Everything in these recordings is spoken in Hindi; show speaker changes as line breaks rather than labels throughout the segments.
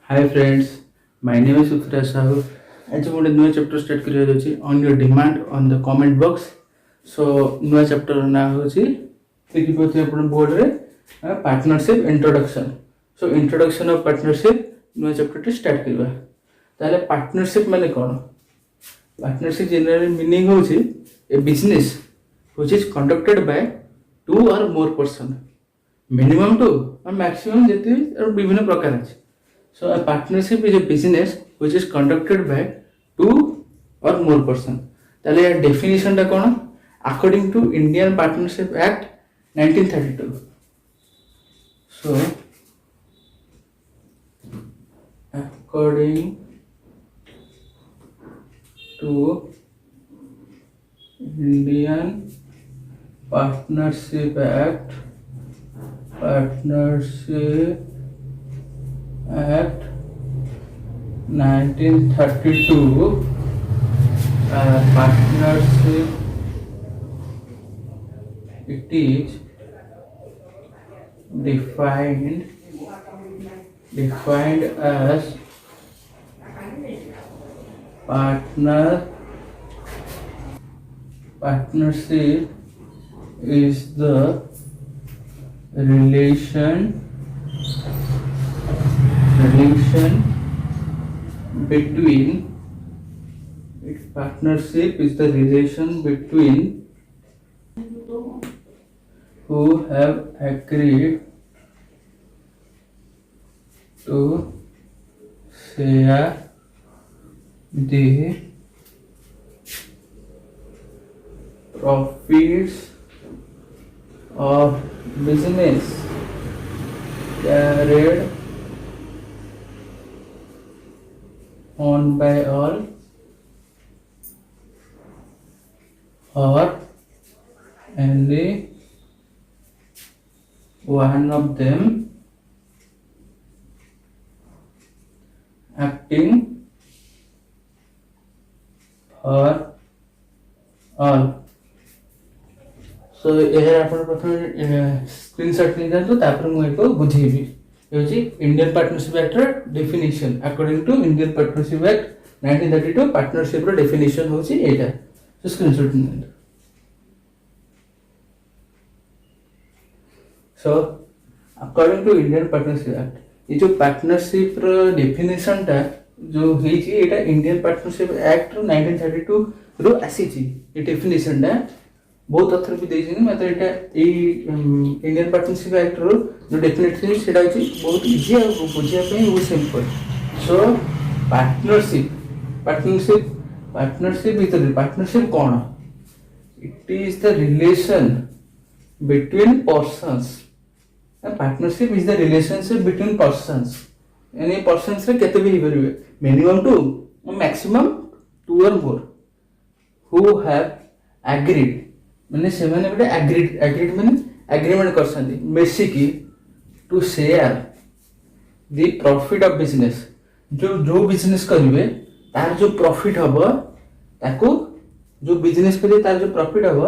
Hi friends, my name is Uttara Sahu. आज गोटे नुआ चैप्टर स्टार्ट करिया जाउछि on your demand on the comment box. So नुआ चैप्टर ना होछि देखि पथि अपन बोर्ड रे partnership introduction. So introduction of partnership नुआ चैप्टर टे स्टार्ट करबा. ताले पार्टनरशिप माने कोन? पार्टनरशिप जनरल मीनिंग होछि a business which is conducted by two or more person. Minimum two और मैक्सिमम जेति और विभिन्न प्रकार अछि. So a partnership is a business which is conducted by two or more person. ताले यार definition टा कौन? According to Indian Partnership Act 1932. So according to Indian Partnership Act 1932, partnership it is defined as partnership is the relation between partnership is the relation between who have agreed to share the profits of business carried on by all or any one of them acting for all. So यह अपन प्रथम स्क्रीनशॉट नहीं जान तो तापर मु एको बुझेबी. Indian partnership Act definition according to Indian partnership act 1932 partnership definition होची एटा. सो स्क्रीनशॉट नहीं. So according to Indian partnership Act ये जो पार्टनरशिप डेफिनेशन टा जो हेची एटा इंडियन पार्टनरशिप एक्ट 1932 रो आसीची. ये डेफिनेशन टा बहुत अथर भी देछि मात्र एटा इंडियन पार्टनरशिप एक्ट रो जो डेफिनेटली सेटा होछि बहुत इजी आ बुझिया पे वो सिंपल. सो पार्टनरशिप भीतर partnership cone? It is the relation between persons. Partnership is the relationship between persons. यानी पर्सन्स रे केते भी हिबरिबे minimum to maximum to or more who have agreed माने से माने गोटे एग्रीड माने एग्रीमेंट करसंदी basically to share the profit of business. जो बिजनेस करिवे तार जो प्रॉफिट हबो ताको जो बिजनेस करिवे तार जो प्रॉफिट हबो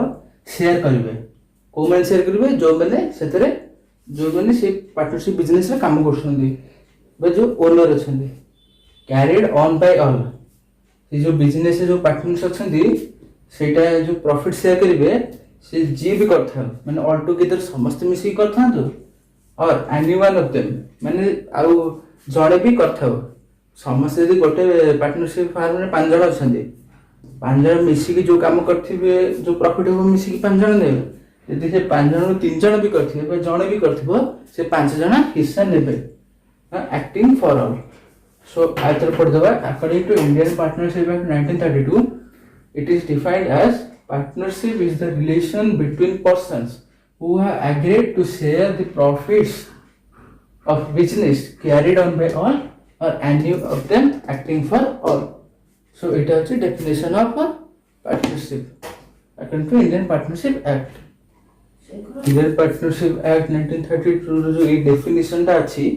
शेयर करिवे. को माने शेयर करिवे? जो माने सेतरे जो माने से पार्टनरशिप बिजनेस रे काम करसंदी बा जो ओनर अछंदी कैरिड ऑन बाय ऑल. से जो बिजनेस जो पार्टनर्स अछंदी सेटा जो प्रॉफिट शेयर करिवे से जी भी करथा माने ऑल टुगेदर समस्त मिसी करथा तो और एनी वन ऑफ देम माने आउ जड़े भी करथा. समस्त यदि गोटे पार्टनरशिप फार्म रे पांच जण अछंदी पांच जण मिसी की जो काम करथिबे जो प्रॉफिट हो मिसी की पांच जण नेबे. यदि से पांच जण तीन जण भी करथिबे बा जण भी करथिबो से पांच जण हिस्सा नेबे एक्टिंग फॉर ऑल. सो आइतर पढ़ दबा according to Indian partnership act 1932 it is defined as partnership is the relation between persons who have agreed to share the profits of business carried on by all or any of them acting for all. So it is the definition of a partnership according to Indian Partnership Act. Indian Partnership Act 1932 रो जो ये definition टा अछि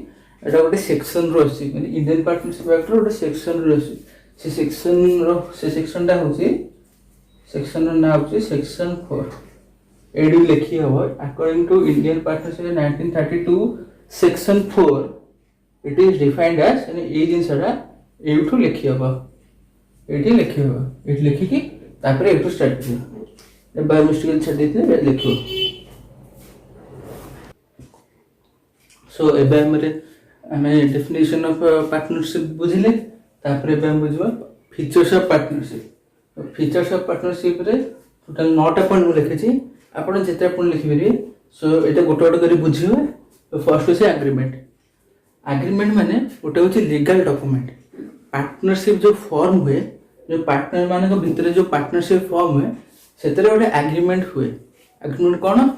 एटा गोटे सेक्शन रो अछि माने इंडियन पार्टनरशिप एक्ट रो गोटे सेक्शन रो अछि. से सेक्शन टा होची सेक्शन रो नाम होची सेक्शन 4. एडी लिखी हबो according to Indian partnership 1932 section 4 it is defined as ये जिनसा एठू लिखी हम ये लिखी हम ये लिखिकी एठू स्टार्ट कर बायोमिस्टिकल छाड़ी लिख सो एबे आम डेफिनेशन ऑफ पार्टनरशिप बुझिले बुझा features of partnership features of partnership रे टोटल 9टा पॉइंट लिखी आप जिते पॉइंट लिखिपारे सो ये गोटे गोटे कर बुझे फर्स्ट हूँ एग्रीमेंट एग्रीमेंट माने गोटे हूँ लीगल डॉक्यूमेंट पार्टनरशिप जो फॉर्म हुए जो पार्टनर मान भितर जो पार्टनरशिप फॉर्म हुए से गोटे एग्रीमेंट हुए एग्रीमेंट कौन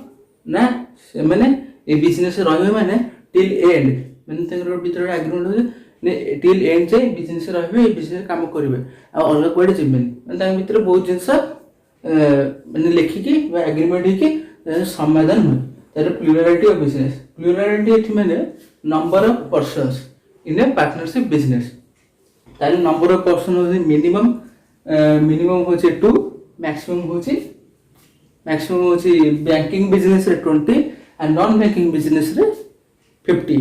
ना से मैंने ये बिजनेस रही मैंने टिल एंड मैंने भर एग्रीमेंट हो टिल एंड जाए बिजनेस रही बिजनेस कम करेंगे अलग कड़े जीवन भर बहुत जिनस मैंने लिखिकी एग्रीमेंट होगी समाधान हुए तार प्लुरालिटी ऑफ बिजनेस प्लुरालिटी मैंने number of persons in A partnership business तार नंबर ऑफ पर्सन हो मिनिमम मिनिमम हो 2 मैक्सिमम हो बैंकिंग बिजनेस रे 20 एंड नॉन बैंकिंग बिजनेस रे 50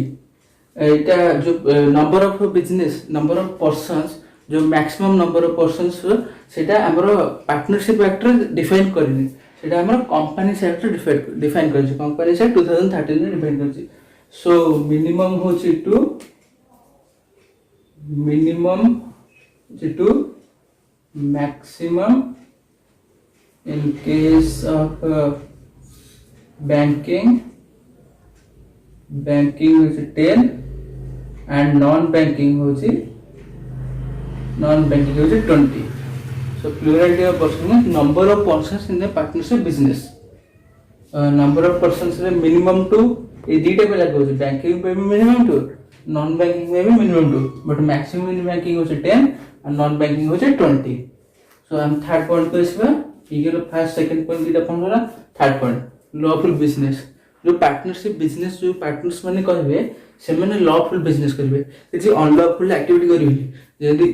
यहाँ जो number of business number of persons जो मैक्सिमम नंबर ऑफ पर्सन्स सेटा हमरो पार्टनरशिप एक्ट रे डिफाइन करनी सेटा हमरो कंपनी एक्ट रे डिफाइन करछि कंपनी एक्ट 2013 रे डिफाइन करछि सो मिनिमम होछि 2 minimum 2 maximum in case of banking is 10 and non-banking is 20 so plurality of persons number of persons in the partnership business number of persons is minimum 2 ये दीटा पे लागू होची बैंकिंग पे भी मिनिमम 2 नॉन बैंकिंग में भी minimum 2 but maximum in banking होची 10 एंड नॉन बैंकिंग होची 20 सो हम थर्ड पॉइंट पे इसमें फर्स्ट सेकंड पॉइंट दीटा पॉइंट होला थर्ड पॉइंट लॉफुल बिजनेस जो पार्टनरशिप बिजनेस जो पार्टनर्स माने कहबे से माने लॉफुल बिजनेस करबे किछि अनलॉफुल एक्टिविटी करबे यदि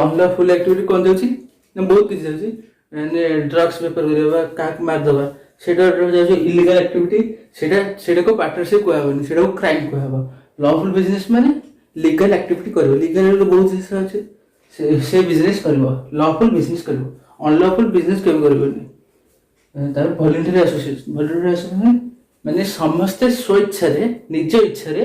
अनलॉफुल एक्टिविटी कोन देउछि न बहुत किछि देउछि माने ड्रग्स पेपर करबा काक मार दबा सेटा जो इलीगल एक्टिविटी सेटा को पार्टनरशिप कहबनी सेटा को क्राइम कहबा लॉफुल बिजनेस माने लीगल एक्टिविटी करबो लीगल रो बहुत जिनिस अछि से बिजनेस करबो लॉफुल बिजनेस करबो अनलॉफुल बिजनेस केबे करबोनी तार वॉलंटरी एसोसिएशन माने समस्त स्वेच्छा रे निज इच्छा रे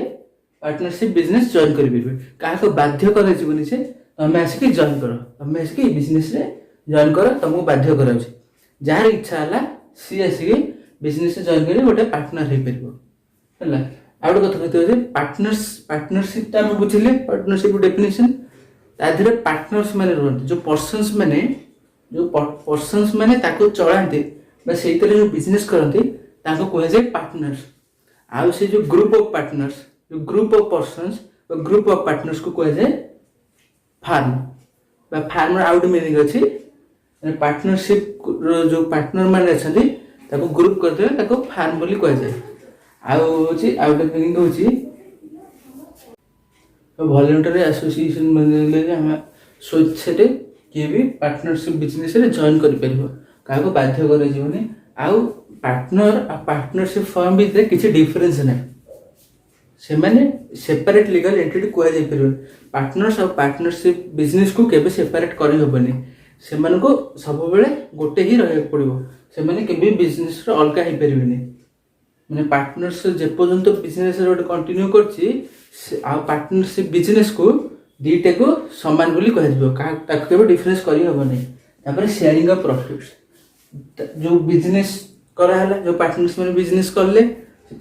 पार्टनरशिप बिजनेस जॉइन करिबे का को बाध्य करे जीवनी से तमे आसी जॉइन करो तमे आसी बिजनेस रे जॉइन करो तुमको बाध्य करा छै जार इच्छा हला सी आसी बिजनेस रे जॉइन करी गोटे पार्टनर हे परबो हला आउट कथा कहते हो पार्टनरशिप ता हम बुझिले पार्टनरशिप डेफिनेशन ताधरे पार्टनर्स माने रहते जो पर्सन्स माने ताको चलाते बा सेही तरह जो बिजनेस करते ताको कहे जाय पार्टनर्स आ से जो ग्रुप ऑफ पार्टनर्स जो ग्रुप ऑफ पर्सन्स बा ग्रुप ऑफ पार्टनर्स को कहे जाय फार्म बा फार्म आउट मीनिंग अछि माने पार्टनरशिप जो पार्टनर माने अछंती ताको ग्रुप करते ताको फार्म बोली कहे जाय आ होची आउट मीनिंग होची वॉलंटरी एसोसिएशन माने हम स्वेच्छा किए भी पार्टनरशिप बिजनेस रे जॉइन कर परबो काको बाध्य करे जीवनी आउ पार्टनर आ पार्टनरशिप फर्म भी किछि डिफरेंस नै से माने सेपरेट लीगल एंटिटी कोआ जाय परबो पार्टनर्स और पार्टनरशिप बिजनेस को केबे सेपरेट करि होबनी से माने को सब बेले गोटे ही रहे पड़िबो से माने केबे बिजनेस रे अलगा हे परबेनी माने पार्टनर्स जे पर्यंत बिजनेस रे कंटिन्यू करछि आ पार्टनरशिप बिजनेस को दीटे को समान बोली कह दिबो ताको केबे डिफरेंस करि होबनी तापर शेयरिंग ऑफ प्रॉफिट्स जो बिजनेस करा हला जो पार्टनर्स में बिजनेस करले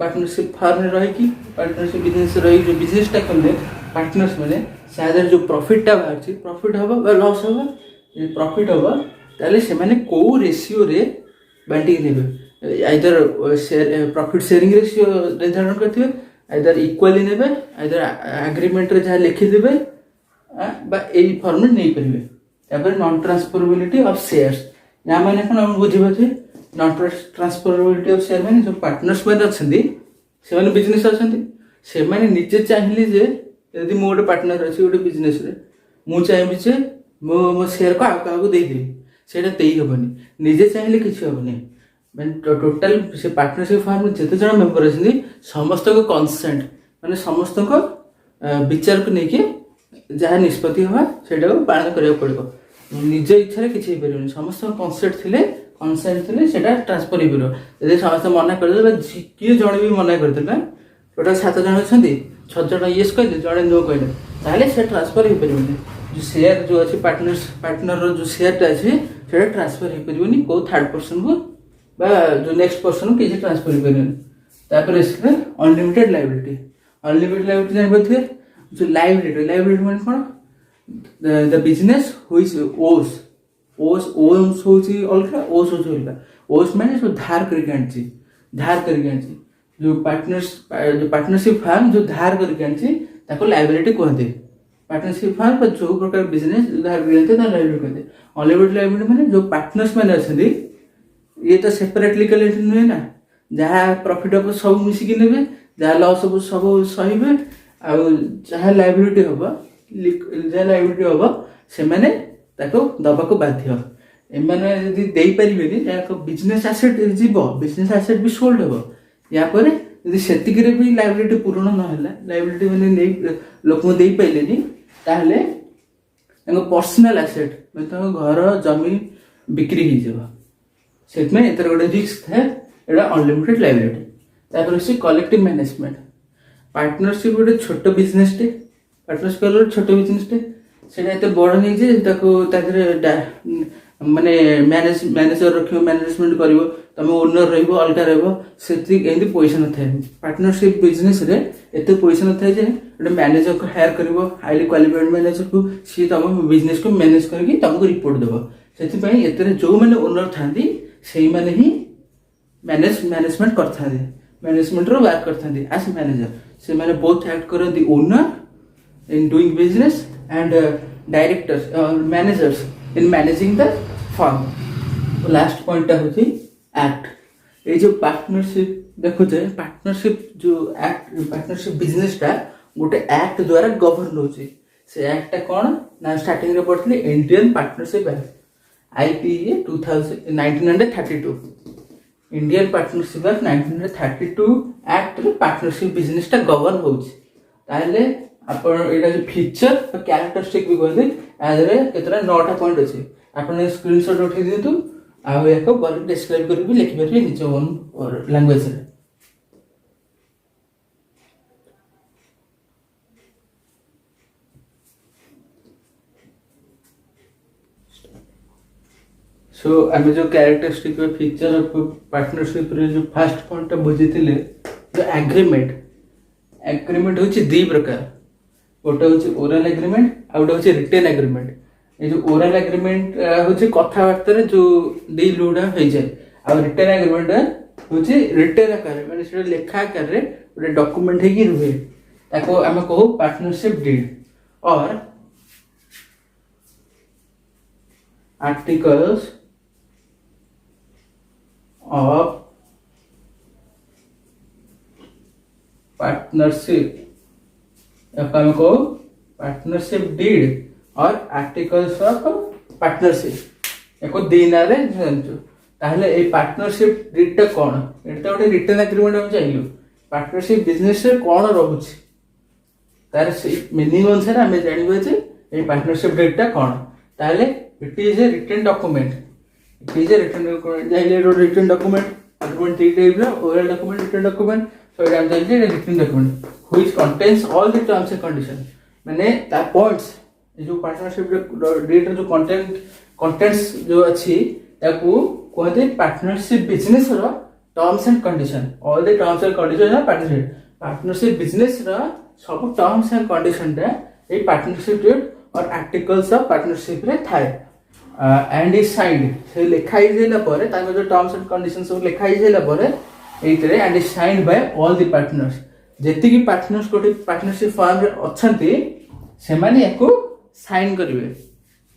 पार्टनरशिप फार्म में रही कि पार्टनरशिप बिजनेस रही जो बिजनेस टा करले पार्टनर्स माने सादर जो प्रॉफिट टा बाहरछि प्रॉफिट होबा बा लॉस होबा ये प्रॉफिट होबा ताले से माने को रेशियो रे बांटी नेबे आइदर प्रॉफिट शेयरिंग रेशियो निर्धारण करथिबे आइदर इक्वली नेबे आइदर एग्रीमेंट रे जहा लिखि देबे बा एई फॉर्म में नहीं परिबे तापर नॉन ट्रांसफरेबिलिटी ऑफ शेयर्स या माने कोन हम बुझिबे जे नॉन ट्रांसफरेबिलिटी ऑफ शेयर माने जो पार्टनर्स माने अछंदी से माने बिजनेस अछंदी से माने निजे चाहिली जे यदि मो गोटे पार्टनर अछि गोटे बिजनेस रे मु चाहिबी जे मो शेयर को आका को दे दे सेटा देई होबनी निजे चाहिले किछ होबनी माने टोटल से पार्टनरशिप फर्म जते जण मेंबर अछंदी समस्त को कंसेंट माने समस्त को विचार को लेकिन जहाँ निष्पत्ति हवा से पालन करा पड़ो निज इच्छा किसी पारे समस्त कनसेप्ट थे कनसेंट थे ट्रांसफर हो पार समस्त मना कर किए जड़े भी मना करदे टोटाल 7 जन अच्छा 6 जन येस कहले जड़े नो कहले ताहले से ट्रांसफर हो पारे जो शेयर जो अच्छे पार्टनर जो शेयरटा अच्छे से ट्रांसफर हो पारे कौ थर्ड पर्सन को जो नेक्स्ट पर्सन को किसी ट्रांसफर हो पारे अनलिमिटेड लायबिलिटी जान पारे जो लायबिलिटी मान कौन द बिजनेस व्हिच ओन्स होची अलगा ओस होची अलगा ओस माने जो धार करके आनची जो पार्टनरशिप फार्म जो धार करके आनची ताको लायबिलिटी कहते पार्टनरशिप फार्म पर जो प्रकार बिजनेस धार करके आनते लायबिलिटी कहते अनलिमिटेड लायबिलिटी माने जो पार्टनर्स माने अछंदी ये तो सेपरेटली कलेक्ट नुहे ना जहाँ प्रॉफिट हम सब मिसिकी नेबे जहाँ लॉस हम सब सहिबे आ जहाँ लायबिलिटी हम जहाँ लायबिलिटी हम से माने ताको दबा को बाध्य एमाने यदि देई परिबेनी जहाँ बिजनेस एसेट जीवो बिजनेस एसेट भी सोल्ड हम या पर यदि सेतिक रे भी लायबिलिटी पूर्ण न होला लायबिलिटी माने नै लोक दे पाइलेनी ताहले एगो पर्सनल एसेट मतलब घर जमी बिक्री ही जबो सेतमे एतर गोटे रिस्क थाए एटा अनलिमिटेड लायबिलिटी तापर से कलेक्टिव मैनेजमेंट पार्टनरशिप गोटे छोट बिजनेस टे पार्टनरशिप वाला छोट बिजनेस टे सेटा एते बड़ नै जे ताको तादरे माने मैनेजर रखियो मैनेजमेंट करिवो तमे ओनर रहइबो अलगा रहइबो सेति एंदी पैसा न थाए पार्टनरशिप बिजनेस रे एते पैसा न थाए जे एटा मैनेजर को हायर करिवो हाईली क्वालिफाइड मैनेजर को सी तम बिजनेस को मैनेज करके तुमको रिपोर्ट देबो सेति पई एते जो माने ओनर थांदी सेही माने ही मैनेजमेंट करथांदी मैनेजमेंट रो वर्क करथांदी एज मैनेजर से माने बोथ एक्ट कर दी owner in doing business and directors और managers in managing the firm last point होची एक्ट ये जो पार्टनरशिप देखो जे पार्टनरशिप जो एक्ट पार्टनरशिप बिजनेस टा गोटे एक्ट द्वारा गवर्न होची से एक्ट टा कोन ना स्टार्टिंग रे पड़थले Indian partnership act IPA 1932 Indian partnership act 1932 act रे पार्टनरशिप बिजनेस टा गवर्न होची ताले आपण एटा जो फीचर और कैरेक्टरिस्टिक भी कहते आदरे केतरा 9टा पॉइंट अछि आपण स्क्रीनशॉट उठै दियतु आ एको बल डिस्क्राइब करि भी लिखि परबे निज ओन और लैंग्वेज रे सो आम जो कैरेक्टरिस्टिक फीचर ऑफ पार्टनरशिप रे जो फर्स्ट पॉइंट बुझीथिले जो एग्रीमेंट होची दी प्रकार गोटे होची ओरल एग्रीमेंट आ गोटे होची रिटन एग्रीमेंट ये जो ओरल एग्रीमेंट होची कथावार्ता रे जो डील लुडा हो जाए आ रिटन एग्रीमेंट होची रिटन आकार माने सेटा लेखा आकार रे गोटे डॉक्यूमेंट हेकी रुहे ताको हम कहू पार्टनरशिप डीड और आर्टिकल्स of पार्टनरशिप को पार्टनरशिप डीड और आर्टिकल्स ऑफ पार्टनरशिप एको दिना रे जानचो ताहले ए पार्टनरशिप डीड टा कोन एटा गोटे रिटन एग्रीमेंट हम चाहिलु पार्टनरशिप बिजनेस रे कोन रहउछि तार मीनिंग अनुसार हम जानिबे जे ए पार्टनरशिप डीड टा कोन ताहले it is a written document it is a written document written document three types of oral document written document so it is a written document which contains all the terms and conditions माने ता पॉइंट्स जो पार्टनरशिप डेट जो कंटेंट्स जो अछि ताकू कहते पार्टनरशिप बिजनेस रो terms and condition all the terms and condition of partnership business रो सब टर्म्स एंड कंडीशन रे ए पार्टनरशिप डेट और आर्टिकल्स ऑफ पार्टनरशिप रे थाए एंड इज साइंड से लिखाई जेला परे ताको जो टर्म्स एंड कंडीशंस सब लिखाई जेला परे एइतरे and is signed by all the partners जेति की पार्टनर्स कोठी पार्टनरशिप फॉर्म रे अछंती से माने एको साइन करिवे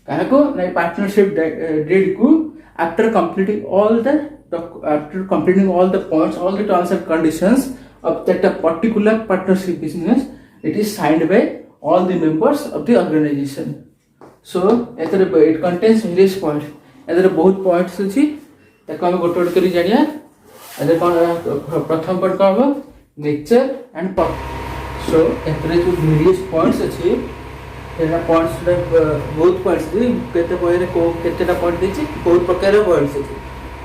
काको नै पार्टनरशिप डीड को after completing all the points all the terms and conditions of that particular partnership business, it is signed by all the members of the organization. So it contains various points. एतरे बहुत पॉइंट्स अछि ताको हम गोटे गोटे करी जानिया एतरे प्रथम पॉइंट का हो नेचर एंड पर्पस. सो एतरे जो वेरियस पॉइंट्स अछि एटा पॉइंट्स बहुत पॉइंट्स अछि केते पॉइंट को केतेटा पॉइंट देछि बहुत प्रकार पॉइंट्स अछि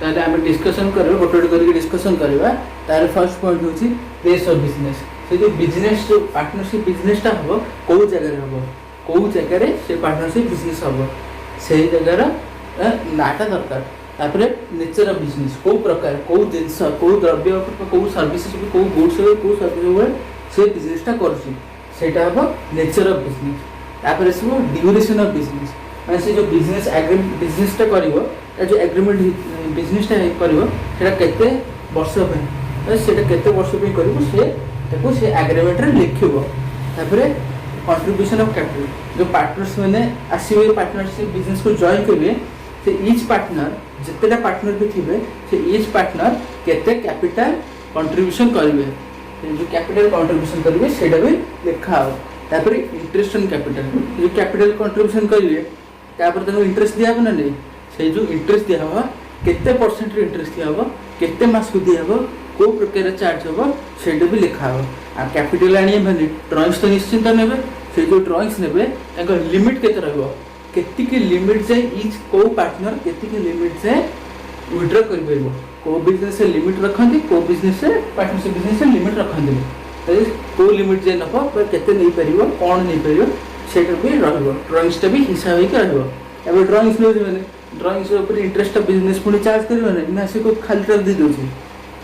ताले हम डिस्कशन करबे गोटे गोटे करके डिस्कशन करबा तार फर्स्ट पॉइंट होछि प्लेस ऑफ बिजनेस से जो बिजनेस जो पार्टनरशिप बिजनेस टा हबो को जगह रे हबो को जगह रे से पार्टनरशिप बिजनेस हबो से जगह रा नाटा दरकार तापरे नेचर ऑफ बिजनेस को प्रकार को जिंस को द्रव्य को सर्विसेज को गुड्स को सर्विस से बिजनेसटा करछि सेटा हबो नेचर ऑफ बिजनेस तापरे सब ड्यूरेशन ऑफ बिजनेस माने से जो बिजनेस एग्रीमेंट बिजनेसटा करिवो जो एग्रीमेंट बिजनेसटा करिवो सेटा केते वर्ष पे सेटा केते वर्ष पे करिवो से ताको से एग्रीमेंट रे लिखिबो तापरे कंट्रीब्यूशन ऑफ कैपिटल जो पार्टनर्स माने आसीबे पार्टनरशिप बिजनेस को जॉइन करिवे से ईच पार्टनर जितेटा पार्टनर भी थिबे से ईच पार्टनर केते कैपिटल कंट्रीब्यूशन करिवे जो कैपिटल कंट्रीब्यूशन करिवे सेटा भी लिखा हो तापर इंटरेस्ट ऑन कैपिटल जो कैपिटल कंट्रीब्यूशन करिवे तापर तको इंटरेस्ट दिया हो ना नहीं से जो इंटरेस्ट दिया हो केते परसेंट रे इंटरेस्ट दिया हो केते मास को दिया हो को प्रकार चार्ज हो सेटा भी लिखा हो आ कैपिटल आनी माने ड्राइंग्स तो निश्चिंत नेबे से जो ड्राइंग्स नेबे ताको लिमिट केते रहबो केति के लिमिट जाय ईच को पार्टनर केति के लिमिट जाय विथड्रॉ कर परबो को बिजनेस से लिमिट रखंती को बिजनेस से पार्टनरशिप बिजनेस से लिमिट रखंती तो को लिमिट जाय नपो पर केते नै परिबो कोन नै परिबो सेटा भी रहबो ड्राइंग्स टा भी हिसाब के रहबो एबे ड्राइंग्स ले माने ड्राइंग्स ऊपर इंटरेस्ट ऑफ बिजनेस पुनी चार्ज करबो ना से को खाली कर दे दोछि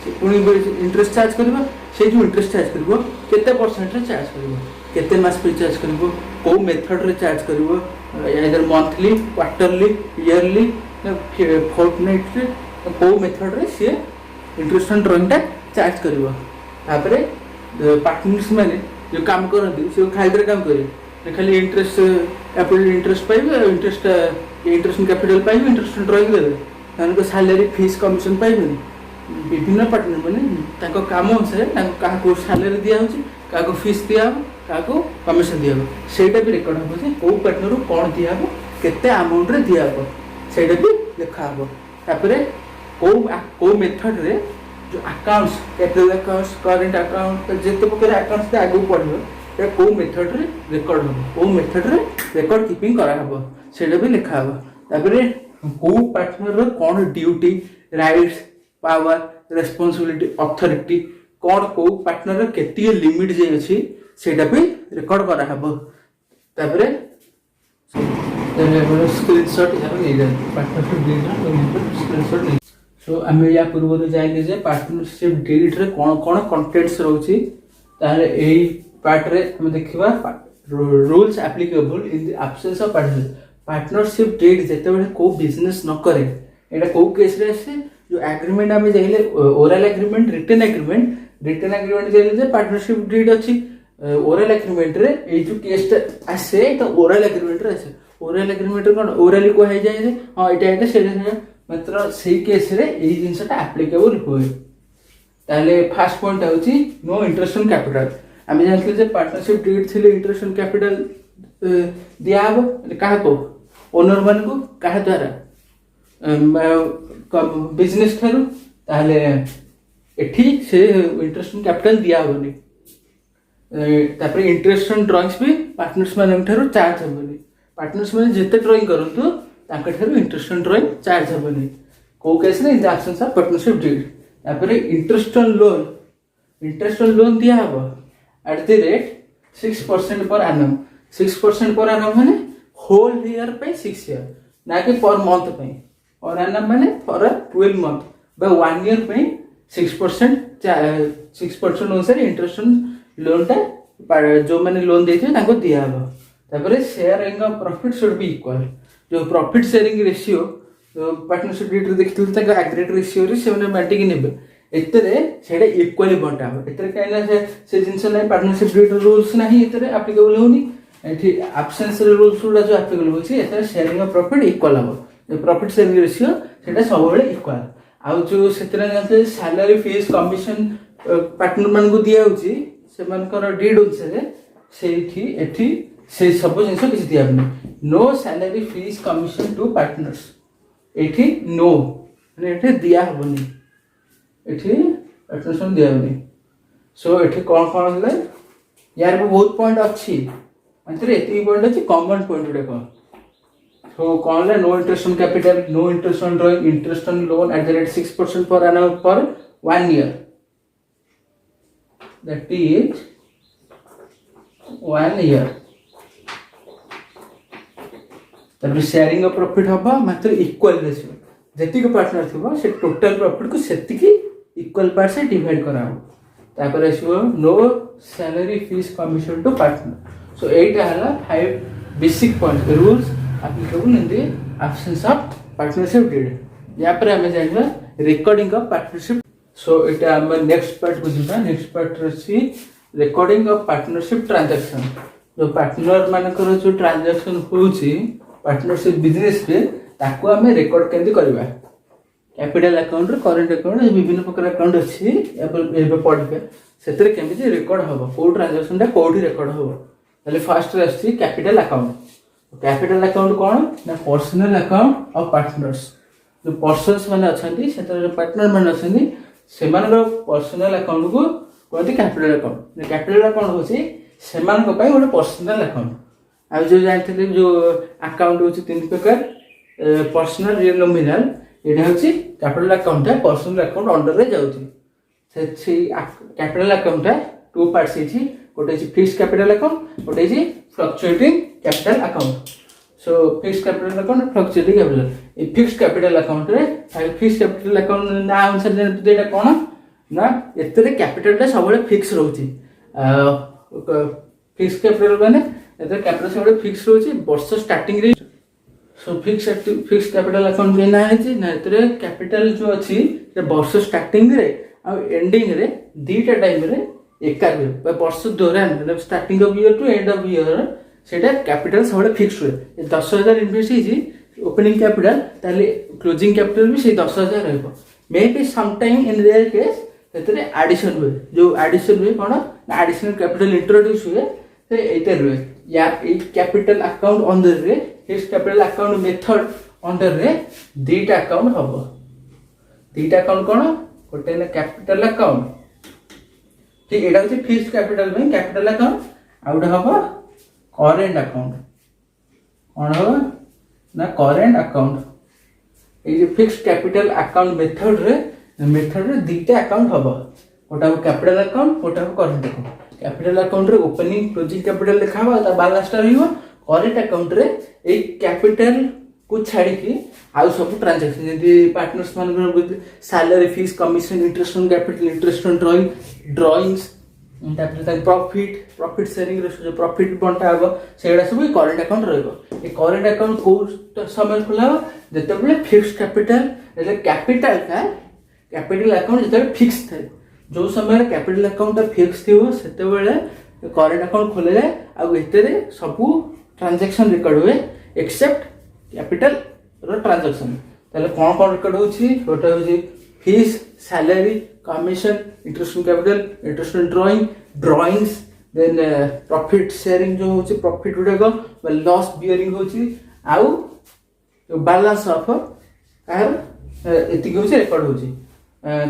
से पुनी इंटरेस्ट चार्ज करबो से जो इंटरेस्ट चार्ज करबो केते परसेंट रे चार्ज करबो केते मास पे चार्ज करबो को मेथड रे चार्ज करबो इधर मंथली क्वार्टरली ईयरली फोर्टनाइटली को मेथड रे से इंटरेस्ट ऑन ड्राइंग टा चार्ज करबो तापरे पार्टनर्स माने जो काम करନ୍ତି से खाली रे काम करे खाली इंटरेस्ट कैपिटल इंटरेस्ट पाइबे इंटरेस्ट इंटरेस्ट कैपिटल पाइबे इंटरेस्ट ऑन ड्राइंग देबे तानको सैलरी फीस कमिशन पाइबे विभिन्न पार्टनर माने ताको काम अनुसार ताको काहा को सैलरी दिया होची काहा को फीस दिया हो काहा को कमिशन दिया हो सेटा भी रेकॉर्ड हो जे को पार्टनर को कोन दिया हो केते अमाउंट रे दिया हो सेटा भी लिखा हो तापरे को मेथड रे जो accounts capital accounts current account जेते प्रकार अकाउंट्स ते आगु पढिबो ए को मेथड रे रेकॉर्ड हो को मेथड रे रेकॉर्ड कीपिंग करा हो सेटा भी लिखा हो तापरे को पार्टनर रो कोन duty rights power responsibility authority कोन को पार्टनर रो केती लिमिट जे अछि सेटा भी रेकॉर्ड करा हबो तापरे तने स्क्रीनशॉट यार ले जा पार्टनरशिप डीड ना स्क्रीनशॉट ले सो हमें या पूर्व जाइले जे पार्टनरशिप डीड रे कोन कोन कंटेंट्स रहउची तारे एई पार्ट रे हम देखिबा rules applicable in the absence of partnership deed जेते बेले को बिजनेस न करे एटा को केस रे से जो एग्रीमेंट हमें जाइले ओरल एग्रीमेंट रिटन एग्रीमेंट जाइले जे पार्टनरशिप डीड अछि ओरल एग्रीमेंट रे ए जो केस आसे तो ओरल एग्रीमेंट रे आसे ओरल एग्रीमेंट कोन ओरली को है जाय जे हां एटा से मात्र सेही केस रे एही जिंसटा एप्लीकेबल होय ताले फर्स्ट पॉइंट होची नो इंटरेस्ट ऑन कैपिटल हमें जानते जे पार्टनरशिप डीड थिले इंटरेस्ट ऑन कैपिटल दिया हो काहा को ओनर मान को काहा द्वारा बिजनेस थारु ताले एठी से इंटरेस्ट ऑन कैपिटल दिया होनी तापर इंटरेस्ट ऑन ड्राइंग्स भी पार्टनर्स मान थारु चार्ज होनी पार्टनर्स मान जेते ड्राइंग करंतु ताके थारु इंटरेस्ट ऑन ड्राइंग चार्ज होनी को केस रे in the absence of partnership deed तापर इंटरेस्ट ऑन लोन दिया हो eight the rate 6% per annum 6% per annum माने होल ईयर पे 6 ईयर ना कि पर मंथ पे और एनम माने फॉर 12 मंथ बा 1 ईयर पे 6% अनुसार इंटरेस्ट ऑन लोन टा जो माने लोन देथे ताको दिया हो तापर sharing of profit should be equal जो profit sharing ratio partnership deed रे देखिथु ताको एग्रीगेट रेशियो रे सेने बांटी कि नेबे एतरे सेडा इक्वली बंटा हो एतरे काइना से जिंस नै पार्टनरशिप डीड रूल्स नाही एतरे एप्लीकेबल होनी एठी एब्सेंस रे रूल्स उडा जो एप्लीकेबल होची एतरे शेयरिंग ऑफ प्रॉफिट इक्वल हो प्रॉफिट शेयरिंग रेशियो सेडा सब बेले इक्वल आ जो सेतरे जानते सैलरी फीस कमिशन पार्टनर मान को दिया होची से मानकर डीड अनुसार सेठी एठी से सब जिंस किछ दिया no salary fees commission to partners एठी नो माने एठी दिया होनी एठी पार्टनरशिप दिया होनी सो एठी कोन कोन हले यार भी बहुत पॉइंट अच्छी मतलब ये पॉइंट अच्छी कॉमन पॉइंट गुड़ाक so कौन है no interest on capital no interest on drawing interest on loan at the rate 6% per annum for 1 year that is 1 year तब शेयरिंग ऑफ प्रॉफिट हबा मात्र इक्वल रेशियो जतिक पार्टनर थिबो से टोटल प्रॉफिट को सेतिकी इक्वल पार्ट से डिवाइड कराओ तापर आसीबो no salary fees commission to partner so एटा हला 5 basic point rules applicable in the absence of partnership deed या पर हमें जानबा रिकॉर्डिंग ऑफ पार्टनरशिप सो एटा हम नेक्स्ट पार्ट बुझबा नेक्स्ट पार्ट रसी रिकॉर्डिंग ऑफ पार्टनरशिप ट्रांजैक्शन जो पार्टनर मानकर जो ट्रांजैक्शन होची पार्टनरशिप बिजनेस रे ताको हमें रिकॉर्ड केंदी करबा कैपिटल अकाउंट रे करंट अकाउंट विभिन्न प्रकार अकाउंट अछि या पर एबे पढबे सेतरे केमिति रिकॉर्ड हबो को ट्रांजैक्शन टा कोठी रिकॉर्ड हबो पहले फर्स्ट रे अछि कैपिटल अकाउंट कैपिटल अकाउंट कौन ना पर्सनल अकाउंट ऑफ पार्टनर्स जो पर्सन्स माने अछंती सेतर पार्टनर माने अछंती सेमानर पर्सनल अकाउंट को कहते कैपिटल अकाउंट कैपिटल अकाउंट होची सेमान को पई ଗୋଟେ पर्सनल अकाउंट आ जो जानते जो अकाउंट होची तीन प्रकार पर्सनल रियल नॉमिनल एटा होची कैपिटल अकाउंट है पर्सनल अकाउंट अंडर रे जाउची से कैपिटल अकाउंट है टू पार्ट्स छी गोटे छी फिक्स्ड कैपिटल अकाउंट गोटे छी fluctuating capital account so fixed capital account fluctuating capital a fixed capital account रे फिक्स्ड कैपिटल अकाउंट ना अनुसार जानते एटा कोन ना एतरे कैपिटल टा सबले फिक्स रहउची फिक्स्ड कैपिटल माने एतरे कैपिटल सबले फिक्स रहउची वर्ष स्टार्टिंग रे सो फिक्स्ड कैपिटल अकाउंट के ना है ना एतरे कैपिटल जो अछि वर्ष स्टार्टिंग रे आ एंडिंग रे दीटा टाइम रे एकार हुए वर्ष दौरान मतलब starting of year to end of year सेटा कैपिटल सब फिक्स हुए 10,000 इन्वेस्ट होइछि ओपनिंग कैपिटल ताले क्लोजिंग कैपिटल भी से 10,000 रहबो may be some time in rare case सेतरे एडिशन हुए जो एडिशन हुए कोन एडिशनल कैपिटल इंट्रोड्यूस हुए से एते हुए या ए कैपिटल अकाउंट अंडर रे fixed capital account method under रे दीटा अकाउंट हबो दीटा अकाउंट कोन गोटे ना कैपिटल अकाउंट ठीक एटा होची फिक्स्ड कैपिटल में कैपिटल अकाउंट आउट हबो करेंट अकाउंट कौन हबो ना करेंट अकाउंट ए जे फिक्स्ड कैपिटल अकाउंट मेथड रे दीटा अकाउंट हबो गोटा कैपिटल अकाउंट गोटा करेंट अकाउंट कैपिटल अकाउंट रे ओपनिंग क्लोजिंग कैपिटल लिखा हबो ता बैलेंस टा रहइबो करेंट अकाउंट रे ए कैपिटल को छाड़ी की आउ सब ट्रांजैक्शन जदी पार्टनर्स मान salary fees commission interest on capital interest on drawings profit sharing जो प्रॉफिट बंटा हम से सब करेंट अकाउंट रही करेंट अकाउंट को समय खोला जिते बड़े फिक्स्ड कैपिटल कैपिटल अकाउंट जिते फिक्स थे जो समय कैपिटल अकाउंट फिक्स थी से करेंट अकाउंट खोले जाए आते सब ट्रांजैक्शन रिकॉर्ड हुए एक्सेप्ट कैपिटल ट्रांजैक्शन ताले कौन कौन रिकॉर्ड होची गोटे होची fees salary commission interest on capital interest on drawings then profit sharing जो होची प्रॉफिट गुडा लॉस बियरिंग होची आउ जो बैलेंस ऑफ कार एति होची रिकॉर्ड होची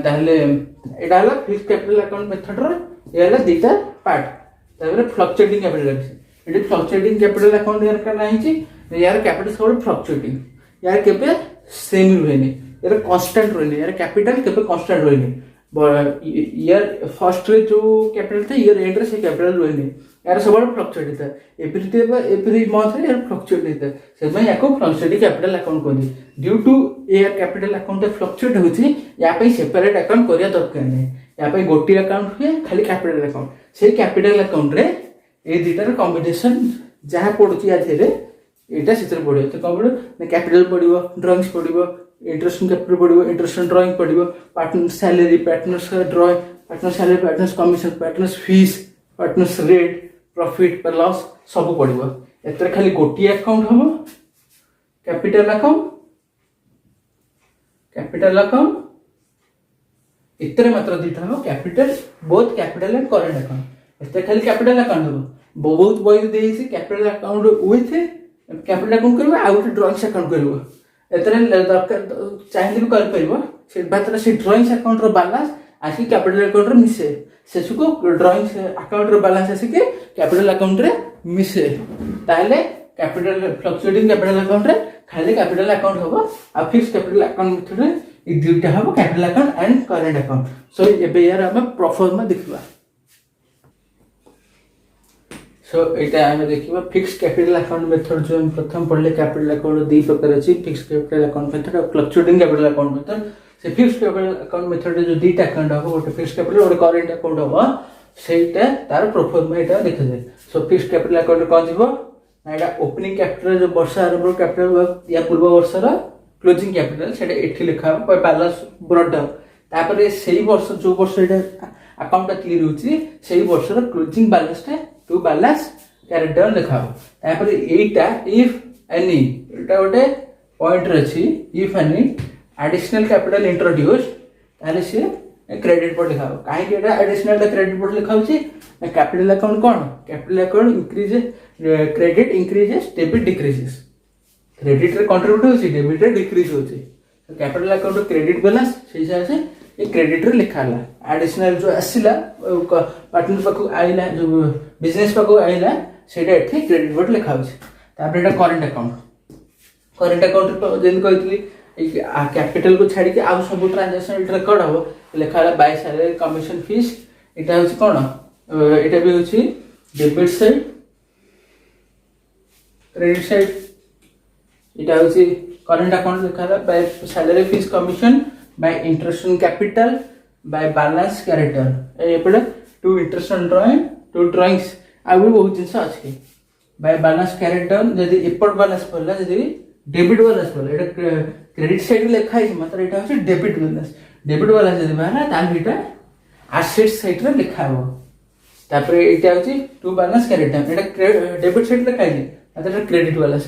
ताले एटा हला फिक्स्ड कैपिटल अकाउंट मेथड रे ये हला दीटा पार्ट ताले fluctuating capital eighty fluctuating capital account यार का नाही छी यार कैपिटल सब फ्लक्चुएटिंग यार केबे सेम रहनी यार कांस्टेंट रहनी यार कैपिटल केबे कांस्टेंट रहनी ईयर फर्स्ट रे जो कैपिटल था ईयर एंड रे से कैपिटल रहनी यार सब फ्लक्चुएट था एवरी मंथ रे यार फ्लक्चुएट होता से मैं याको फ्लक्चुएटिंग कैपिटल अकाउंट कोनी ड्यू टू यार कैपिटल अकाउंट फ्लक्चुएट होची या पे सेपरेट अकाउंट करिया दरकार नै या पे गोटी अकाउंट हुए खाली कैपिटल अकाउंट से कैपिटल अकाउंट रे ए दुटार कॉम्बिनेशन जहाँ पड़ुची या थे एटा से पड़ो तो कौन पड़ो ना कैपिटल पड़ो ड्रॉइंग्स पड़ो इंटरेस्ट कैपिटल पड़ो इंटरेस्ट ड्रॉइंग पड़ो partner salary partners drawing partner salary partners commission partners fees partners rate profit पर लॉस सब पड़ो एतर खाली गोटी अकाउंट हम कैपिटल अकाउंट इतने मात्र दीटा हम capital both capital and current account एतर खाली कैपिटल अकाउंट हम बहुत बही देइछि capital account with capital account करबा आ गोटे ड्रॉइंग्स अकाउंट करबा एतरे दरकार चाहिए भी कर परबो से बात से ड्रॉइंग्स अकाउंट रो बैलेंस आसिक कैपिटल अकाउंट रे मिसे सेसुको ड्राइंग अकाउंट रे बैलेंस आसिक कैपिटल अकाउंट रे मिसे ताले कैपिटल फ्लक्चुएटिंग कैपिटल अकाउंट रे खाली कैपिटल अकाउंट होबो आ फिक्स कैपिटल अकाउंट मेथड रे ई दुटा होबो capital account and current account so एबे यार हम प्रोफॉर्मा देखबा सो एटा हम देखिबा फिक्स कैपिटल अकाउंट मेथड जो हम प्रथम पढ़ले कैपिटल अकाउंट दो प्रकार अछि फिक्स कैपिटल अकाउंट मेथड और फ्लक्चुएटिंग कैपिटल अकाउंट मेथड से फिक्स कैपिटल अकाउंट मेथड जो दुटा अकाउंट हो गोटे फिक्स कैपिटल और करंट अकाउंट हो सेटा तार प्रोफॉर्मा एटा देखा जाए सो फिक्स कैपिटल अकाउंट कोन जीवो एटा ओपनिंग कैपिटल जो वर्ष आरंभ कैपिटल या पूर्व वर्ष रा क्लोजिंग कैपिटल सेटा एठी लिखा हो बैलेंस ब्रॉड तापर सेही वर्ष जो वर्ष एटा अकाउंट क्लियर होची सेही वर्ष रा क्लोजिंग बैलेंस टा टू बैलेंस कैरेक्टर लिखा हो तापर एटा इफ एनी एटा गोटे पॉइंट रछि if any additional capital introduced ताले से क्रेडिट पर लिखा हो काहे कि एटा एडिशनल क्रेडिट पर लिखा होची कैपिटल अकाउंट कोन capital account increase credit increases debit decreases credit रे कंट्रीब्यूट होची डेबिट रे डिक्रीज होची तो कैपिटल अकाउंट क्रेडिट बैलेंस से हिसाब से ये क्रेडिट रे लिखा हला एडिशनल जो आसिला पार्टनर पाखु आइला जो बिजनेस पाखु आइला सेटा एठी क्रेडिट पर लिखा होची तापर एटा करंट अकाउंट जेन कहतली कैपिटल को छाड़ी के आ सब ट्रांजैक्शन रिकॉर्ड हो लिखा हला बाय सैलरी कमीशन फीस एटा होची कोन एटा भी होची डेबिट साइड क्रेडिट साइड एटा होची करंट अकाउंट लिखा हला by salary fees commission by interest on capital by balance character एपडे to interest on drawing to drawings आ भी बहुत जिंस अछि बाय बैलेंस कैरेक्टर जदी एपड बैलेंस पड़ला जदी डेबिट बैलेंस पड़ला एटा क्रेडिट साइड लिखा है मात्र एटा होची डेबिट बैलेंस जदी बाहर ताल एटा एसेट साइड रे लिखा हो तापर एटा होची to balance character Etah debit side लिखा है मात्र क्रेडिट बैलेंस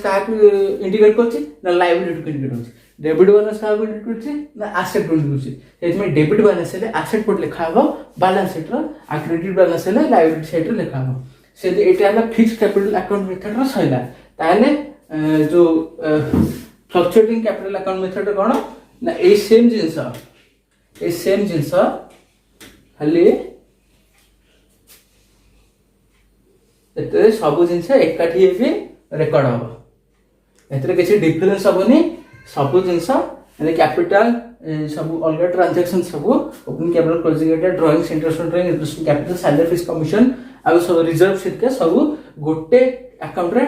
का इंडिकेट करछि ना लायबिलिटी को इंडिकेट करछि डेबिट बैलेंस का इंडिकेट करछि ना एसेट को इंडिकेट करछि एतमे डेबिट बैलेंस ले एसेट पर लिखा हो बैलेंस शीट रो आ क्रेडिट बैलेंस ले लायबिलिटी साइड रे लिखा हो से एटा हला फिक्स्ड कैपिटल अकाउंट मेथड रो सहिला ताले जो फ्लक्चुएटिंग कैपिटल अकाउंट मेथड कोन ना ए सेम जिंस खाली एते सब जिंस एकाठी भी रेकॉर्ड हो एतरे किसी डिफरेंस होबनी सब जिंस माने कैपिटल सब अलग ट्रांजैक्शन सब opening capital closing capital drawing interest capital salary fees commission आ सब रिजर्व शीट के सब गोटे अकाउंट रे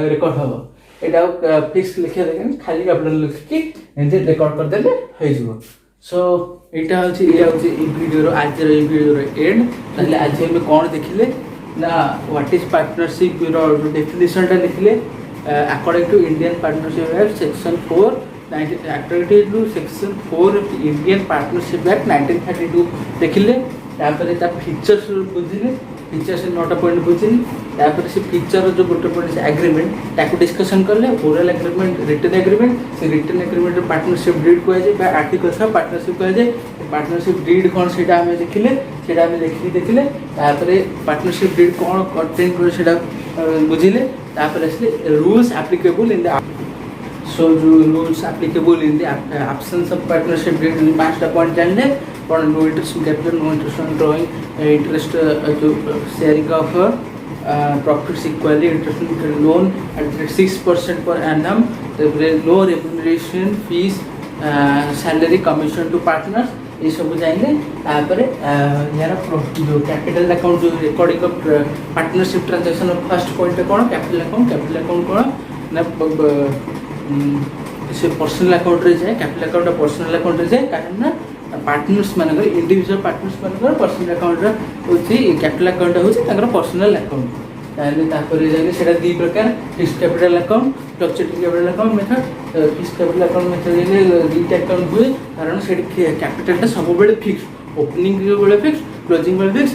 रिकॉर्ड हो एटा फिक्स लिखे देन खाली कैपिटल लिख के एंते रिकॉर्ड कर देले होई जिवो सो एटा होची ई वीडियो रो आज रो ई वीडियो रो एंड ताले आज हम कोन देखिले ना व्हाट इज पार्टनरशिप रो डेफिनेशन टा लिखले according to Indian partnership act section 4 according to section 4 of Indian Partnership Act 1932 देखिले तापर ता फीचर्स बुझिले फीचर्स नोट पॉइंट बुझिले तापर से फीचर जो गोटे पॉइंट से एग्रीमेंट ताको डिस्कशन करले ओरल एग्रीमेंट रिटन एग्रीमेंट से रिटन एग्रीमेंट पार्टनरशिप डीड को जे बा आर्टिकल्स ऑफ पार्टनरशिप को जे पार्टनरशिप डीड कोन सेटा हमें देखिले तापर पार्टनरशिप डीड कोन कंटेंट को सेटा बुझिले तापर असले rules applicable in the so जो rules applicable in the absence of partnership deed in past point जानले for no interest in capital no interest on drawing interest जो sharing of profits equally interest in loan at 6% per annum no remuneration fees salary commission to partners ये सब जाइले तापर यार जो कैपिटल अकाउंट जो recording of partnership transaction of first point कोन कैपिटल अकाउंट कोन ना से पर्सनल अकाउंट रे जाए कैपिटल अकाउंट पर्सनल अकाउंट रे जाए कारण ना पार्टनर्स मानकर इंडिविजुअल पार्टनर्स मानकर पर्सनल अकाउंट रे होची कैपिटल अकाउंट होची ताकर पर्सनल अकाउंट ताले तापर जाले सेटा दी प्रकार fixed capital account fluctuating capital account method fixed capital account method ले दीटा अकाउंट हुए कारण सेट कैपिटल ता सब बेले फिक्स ओपनिंग जो बेले फिक्स क्लोजिंग बेले फिक्स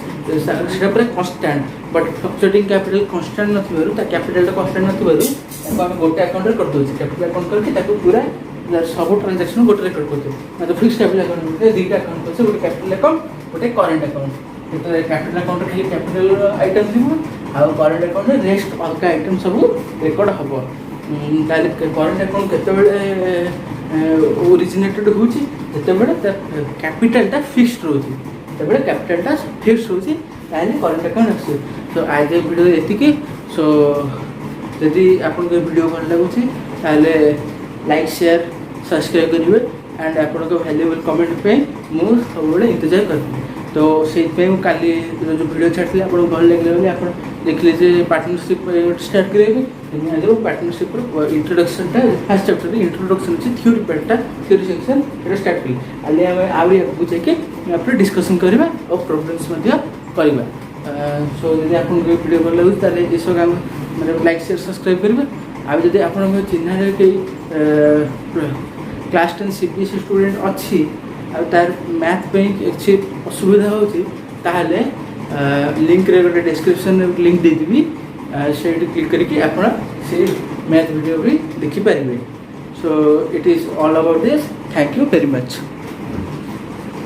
सेटा पूरा constant but fluctuating capital constant नथिबारु ता कैपिटल ता कांस्टेंट नथिबारु ताको हम गोटे अकाउंट रे कर दोछि कैपिटल अकाउंट करके ताको पूरा सब ट्रांजैक्शन गोटे रे कर दोछि मतलब फिक्स्ड कैपिटल अकाउंट में दीटा अकाउंट अछि गोटे कैपिटल अकाउंट गोटे करंट अकाउंट तो कैपिटल अकाउंट खाली कैपिटल आइटम दिबो आ करंट अकाउंट रे रेस्ट अलग आइटम सब रिकॉर्ड हबो ताले करंट अकाउंट केते बेले ओरिजिनेटेड होछि ଯେତେବେଳେ କ୍ୟାପିଟାଲଟା ଫିକ୍ସଡ୍ ରହୁଛି ସେତେବେଳେ କ୍ୟାପିଟାଲଟା ଫିକ୍ସ ରହୁଛି ତାହେଲେ କରେଣ୍ଟ ଆକାଉଣ୍ଟ ଆସିବ। ସୋ ଆଜି ଭିଡ଼ିଓ ଏତିକି। ସୋ ଯଦି ଆପଣଙ୍କୁ ଏ ଭିଡ଼ିଓ ଭଲ ଲାଗୁଛି ତାହେଲେ ଲାଇକ୍ ସେୟାର ସବସ୍କ୍ରାଇବ୍ କରିବେ ଆଣ୍ଡ ଆପଣଙ୍କ ଭ୍ୟାଲୁଏବଲ୍ କମେଣ୍ଟ ପାଇଁ ମୁଁ ସବୁବେଳେ ଇନ୍ତଜାର କରିବି। ତ ସେଇଥିପାଇଁ ମୁଁ କାଲି ଯେଉଁ ଭିଡ଼ିଓ ଛାଡ଼ିଥିଲି ଆପଣଙ୍କୁ ଭଲ ଲାଗିଲା ବୋଲି ଆପଣ ଦେଖିଲେ ଯେ ପାର୍ଟନରସିପ୍ ଗୋଟେ ଷ୍ଟାର୍ଟ କରିବାକୁ। ଆଜି ମୁଁ ପାର୍ଟନରସିପ୍ର ଇଣ୍ଟ୍ରୋଡକ୍ସନ୍ଟା ଫାର୍ଷ୍ଟ ଚାପ୍ଟରରେ ଇଣ୍ଟ୍ରୋଡକ୍ସନ୍ ଅଛି ଥିଓରି ପାର୍ଟଟା ଥିଓରି ସେକ୍ସନ୍ ଏଇଟା ଷ୍ଟାର୍ଟ କଲି। କାଲି ଆମେ ଆହୁରି ଆଗକୁ ଯାଇକି ଉପରେ ଡିସ୍କସନ୍ କରିବା ଆଉ ପ୍ରୋବ୍ଲେମ୍ସ ମଧ୍ୟ କରିବା। ସୋ ଯଦି ଆପଣଙ୍କୁ ଏ ଭିଡ଼ିଓ ଭଲ ଲାଗୁଛି ତାହେଲେ ଏସବୁ କାମ ମାନେ ଲାଇକ୍ ସେୟାର ସବସ୍କ୍ରାଇବ୍ କରିବେ। ଆଉ ଯଦି ଆପଣଙ୍କ ଚିହ୍ନାରେ କେହି କ୍ଲାସ୍ 10 CBSE ଷ୍ଟୁଡେଣ୍ଟ ଅଛି ଆଉ ତାର ମ୍ୟାଥ୍ ପାଇଁ କିଛି ଅସୁବିଧା ହେଉଛି ତାହେଲେ ଲିଙ୍କରେ ଗୋଟେ ଡେସ୍କ୍ରିପ୍ସନ୍ରେ ଲିଙ୍କ୍ ଦେଇଦେବି, ସେଇଠି କ୍ଲିକ୍ କରିକି ଆପଣ ସେଇ ମ୍ୟାଥ୍ ଭିଡ଼ିଓ ବି ଦେଖିପାରିବେ। So it is all about this. Thank you very much.